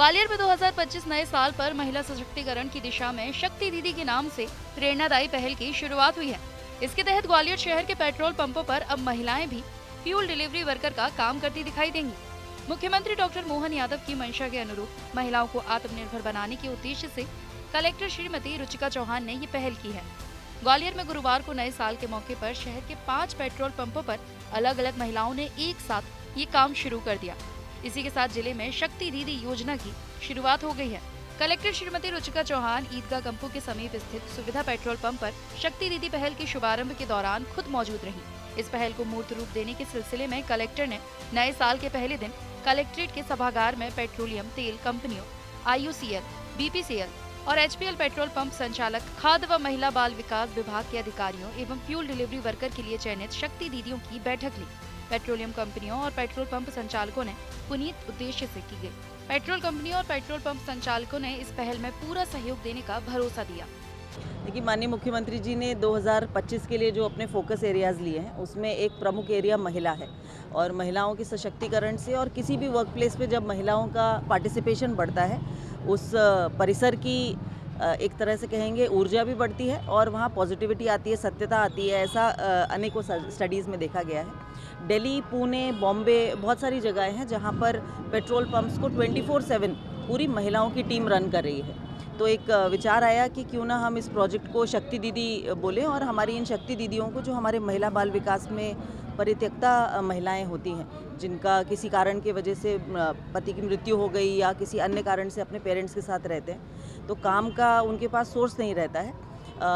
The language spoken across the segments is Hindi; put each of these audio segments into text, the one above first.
ग्वालियर में 2025 नए साल पर महिला सशक्तिकरण की दिशा में शक्ति दीदी के नाम से प्रेरणादायी पहल की शुरुआत हुई है। इसके तहत ग्वालियर शहर के पेट्रोल पंपों पर अब महिलाएं भी फ्यूल डिलीवरी वर्कर का काम करती दिखाई देंगी। मुख्यमंत्री डॉक्टर मोहन यादव की मंशा के अनुरूप महिलाओं को आत्मनिर्भर बनाने के उद्देश्य से कलेक्टर श्रीमती रुचिका चौहान ने ये पहल की है। ग्वालियर में गुरुवार को नए साल के मौके पर शहर के 5 पेट्रोल पंपों पर अलग अलग महिलाओं ने एक साथ ये काम शुरू कर दिया। इसी के साथ जिले में शक्ति दीदी योजना की शुरुआत हो गई है। कलेक्टर श्रीमती रुचिका चौहान ईदगाह कंपू के समीप स्थित सुविधा पेट्रोल पंप पर शक्ति दीदी पहल के शुभारंभ के दौरान खुद मौजूद रही। इस पहल को मूर्त रूप देने के सिलसिले में कलेक्टर ने नए साल के पहले दिन कलेक्ट्रेट के सभागार में पेट्रोलियम तेल कंपनियों, IOCL, BPCL और HPL पेट्रोल पंप संचालक, खाद्य व महिला बाल विकास विभाग के अधिकारियों एवं फ्यूल डिलीवरी वर्कर के लिए चयनित शक्ति दीदियों की बैठक ली। पेट्रोलियम कंपनियों और पेट्रोल पंप संचालकों ने पुनीत उद्देश्य से की गई। पेट्रोल कंपनियों और पेट्रोल पंप संचालकों ने इस पहल में पूरा सहयोग देने का भरोसा दिया। देखिए, माननीय मुख्यमंत्री जी ने 2025 के लिए जो अपने फोकस एरियाज लिए हैं उसमें एक प्रमुख एरिया महिला है और महिलाओं के सशक्तिकरण से और किसी भी वर्क प्लेस पे जब महिलाओं का पार्टिसिपेशन बढ़ता है उस परिसर की एक तरह से कहेंगे ऊर्जा भी बढ़ती है और वहाँ पॉजिटिविटी आती है, सत्यता आती है। ऐसा अनेकों स्टडीज़ में देखा गया है। दिल्ली, पुणे, बॉम्बे, बहुत सारी जगहें हैं जहाँ पर पेट्रोल पंप्स को 24/7 पूरी महिलाओं की टीम रन कर रही है। तो एक विचार आया कि क्यों ना हम इस प्रोजेक्ट को शक्ति दीदी बोलें और हमारी इन शक्ति दीदियों को, जो हमारे महिला बाल विकास में परित्यक्ता महिलाएं होती हैं, जिनका किसी कारण की वजह से पति की मृत्यु हो गई या किसी अन्य कारण से अपने पेरेंट्स के साथ रहते हैं, तो काम का उनके पास सोर्स नहीं रहता है,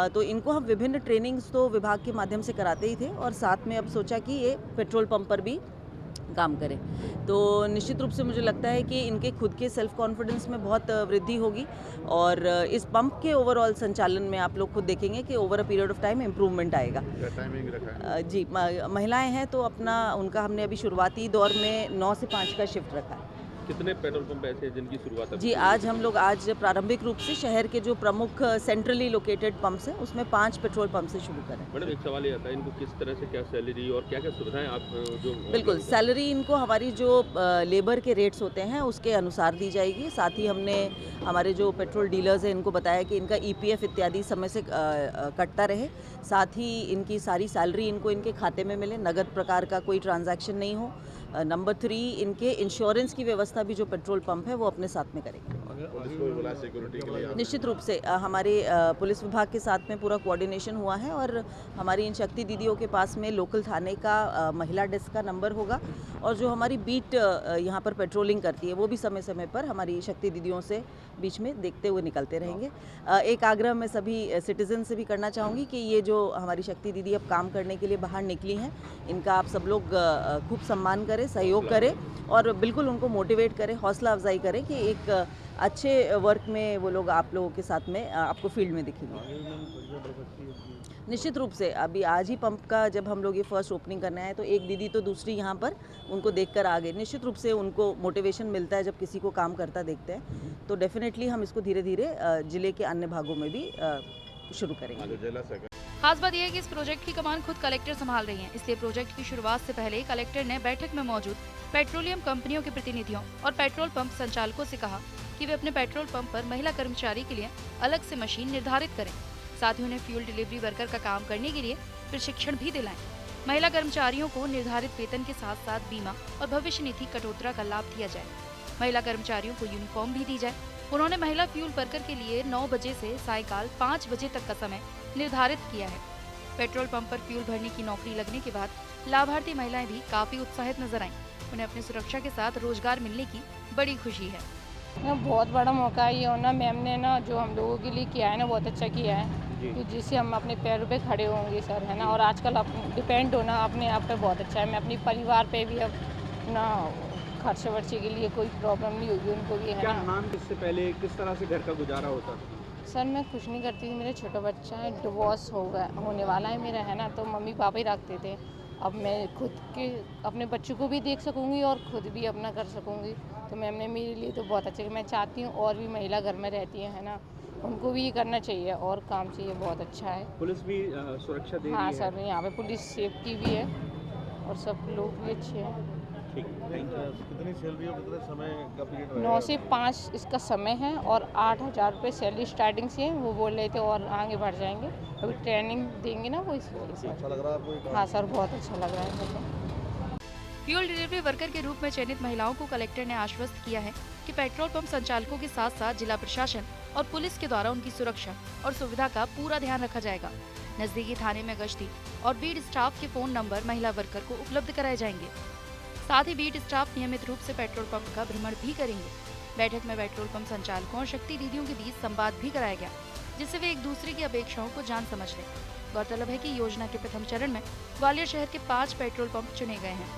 तो इनको हम विभिन्न ट्रेनिंग्स तो विभाग के माध्यम से कराते ही थे और साथ में अब सोचा कि ये पेट्रोल पंप पर भी काम करें। तो निश्चित रूप से मुझे लगता है कि इनके खुद के सेल्फ कॉन्फिडेंस में बहुत वृद्धि होगी और इस पंप के ओवरऑल संचालन में आप लोग खुद देखेंगे कि over a period of time improvement आएगा। टाइमिंग रखा है? जी, महिलाएं हैं तो उनका हमने अभी शुरुआती दौर में 9 से 5 का शिफ्ट रखा है। कितने पेट्रोल पंप ऐसे हैं जिनकी शुरुआत जी, आज हम लोग प्रारंभिक रूप से शहर के जो प्रमुख सेंट्रली लोकेटेड पंप्स हैं उसमें 5 पेट्रोल पंप से शुरू करें। मैडम, एक सवाल ये आता है, इनको किस तरह से क्या सैलरी और क्या क्या सुविधाएं आप जो? बिल्कुल, सैलरी इनको हमारी जो लेबर के रेट्स होते हैं उसके अनुसार दी जाएगी। साथ ही हमने हमारे जो पेट्रोल डीलर्स हैं इनको बताया कि इनका EPF इत्यादि समय से कटता रहे। साथ ही इनकी सारी सैलरी इनको इनके खाते में मिले, नगद प्रकार का कोई ट्रांजैक्शन नहीं हो। नंबर 3, इनके इंश्योरेंस की व्यवस्था भी जो पेट्रोल पंप है वो अपने साथ में करेंगे। सिक्योरिटी के लिए निश्चित रूप से हमारे पुलिस विभाग के साथ में पूरा कोऑर्डिनेशन हुआ है और हमारी इन शक्ति दीदियों के पास में लोकल थाने का महिला डेस्क का नंबर होगा और जो हमारी बीट यहाँ पर पेट्रोलिंग करती है वो भी समय समय पर हमारी शक्ति दीदियों से बीच में देखते हुए निकलते रहेंगे। एक आग्रह मैं सभी सिटीजन से भी करना चाहूँगी कि ये जो हमारी शक्ति दीदी अब काम करने के लिए बाहर निकली हैं, इनका आप सब लोग खूब सम्मान करें, सहयोग करें और बिल्कुल उनको मोटिवेट करें, हौसला अफजाई करें कि एक अच्छे वर्क में वो लोग आप लोगों के साथ में आपको फील्ड में दिखेंगे। निश्चित रूप से अभी आज ही पंप का जब हम लोग ये फर्स्ट ओपनिंग करना है तो एक दीदी तो दूसरी यहाँ पर उनको देखकर आ गए। निश्चित रूप से उनको मोटिवेशन मिलता है जब किसी को काम करता देखते हैं, तो डेफिनेटली हम इसको धीरे धीरे जिले के अन्य भागों में भी शुरू करेंगे। खास बात यह है कि इस प्रोजेक्ट की कमान खुद कलेक्टर संभाल रही हैं, इसलिए प्रोजेक्ट की शुरुआत से पहले कलेक्टर ने बैठक में मौजूद पेट्रोलियम कंपनियों के प्रतिनिधियों और पेट्रोल पंप संचालकों से कहा कि वे अपने पेट्रोल पंप पर महिला कर्मचारी के लिए अलग से मशीन निर्धारित करें। साथ ही उन्हें फ्यूल डिलीवरी वर्कर का काम करने के लिए प्रशिक्षण भी दिलाएं। महिला कर्मचारियों को निर्धारित वेतन के साथ साथ बीमा और भविष्य निधि कटौती का लाभ दिया जाए। महिला कर्मचारियों को यूनिफॉर्म भी दी जाए। उन्होंने महिला फ्यूल वर्कर के लिए 9 बजे से सायकाल 5 बजे तक का समय निर्धारित किया है। पेट्रोल पंप पर फ्यूल भरने की नौकरी लगने के बाद लाभार्थी महिलाएं भी काफी उत्साहित नजर आईं। उन्हें अपनी सुरक्षा के साथ रोजगार मिलने की बड़ी खुशी है। बहुत बड़ा मौका है ये होना, मैम ने ना जो हम लोगों के लिए किया है ना बहुत अच्छा किया है, तो जिससे हम अपने पैरों पे खड़े होंगे सर, है ना। और आजकल डिपेंड होना अपने आप पे बहुत अच्छा है। मैं अपनी परिवार पे भी अब ना खर्चे वर्चे के लिए कोई प्रॉब्लम नहीं होगी उनको भी, है क्या ना। नाम इससे पहले किस तरह से घर का गुजारा होता था? सर मैं कुछ नहीं करती थी, मेरा छोटा बच्चा है, डिवोर्स होने वाला है मेरा, है ना, तो मम्मी पापा ही रखते थे। अब मैं खुद के अपने बच्चों को भी देख सकूँगी और खुद भी अपना कर सकूँगी, तो मैम ने मेरे लिए तो बहुत अच्छा। मैं चाहती हूँ और भी महिला घर में रहती है ना, उनको भी ये करना चाहिए और काम चाहिए, बहुत अच्छा है। पुलिस भी सुरक्षा दे रही है? हाँ सर, यहाँ पे पुलिस सेफ्टी भी है और सब लोग भी अच्छे हैं। ठीक, थैंक यू। कितनी सैलरी और कितने समय का पीरियड 9 से 5 इसका समय है और 8,000 रुपये सैलरी स्टार्टिंग से है। वो बोल रहे थे और आगे बढ़ जाएंगे, अभी ट्रेनिंग देंगे ना, वो इस वजह से। अच्छा लग रहा है आपको ये काम? हाँ सर, बहुत अच्छा लग रहा है मुझे। फ्यूल डिलीवरी वर्कर के रूप में चयनित महिलाओं को कलेक्टर ने आश्वस्त किया है कि पेट्रोल पंप संचालकों के साथ साथ जिला प्रशासन और पुलिस के द्वारा उनकी सुरक्षा और सुविधा का पूरा ध्यान रखा जाएगा। नजदीकी थाने में गश्ती और बीट स्टाफ के फोन नंबर महिला वर्कर को उपलब्ध कराए जाएंगे। साथ ही बीट स्टाफ नियमित रूप से पेट्रोल पंप का भ्रमण भी करेंगे। बैठक में पेट्रोल पंप संचालकों और शक्ति दीदियों के बीच संवाद भी कराया गया, जिससे वे एक दूसरे की अपेक्षाओं को जान समझ लें। गौरतलब है कि योजना के प्रथम चरण में ग्वालियर शहर के 5 पेट्रोल पंप चुने गए हैं,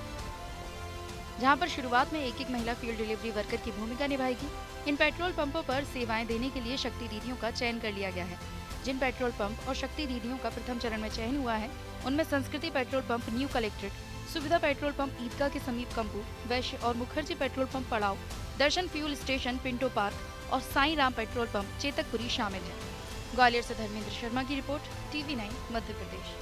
जहां पर शुरुआत में एक महिला फ्यूल डिलीवरी वर्कर की भूमिका निभाएगी। इन पेट्रोल पंपों पर सेवाएं देने के लिए शक्ति दीदियों का चयन कर लिया गया है। जिन पेट्रोल पंप और शक्ति दीदियों का प्रथम चरण में चयन हुआ है, उनमें संस्कृति पेट्रोल पंप न्यू कलेक्ट्रेट, सुविधा पेट्रोल पंप ईदगाह के समीप कंपू, वैश्य और मुखर्जी पेट्रोल पंप पड़ाव, दर्शन फ्यूल स्टेशन पिंटो पार्क और साई राम पेट्रोल पंप चेतकपुरी शामिल है। ग्वालियर से धर्मेंद्र शर्मा की रिपोर्ट, TV9 मध्य प्रदेश।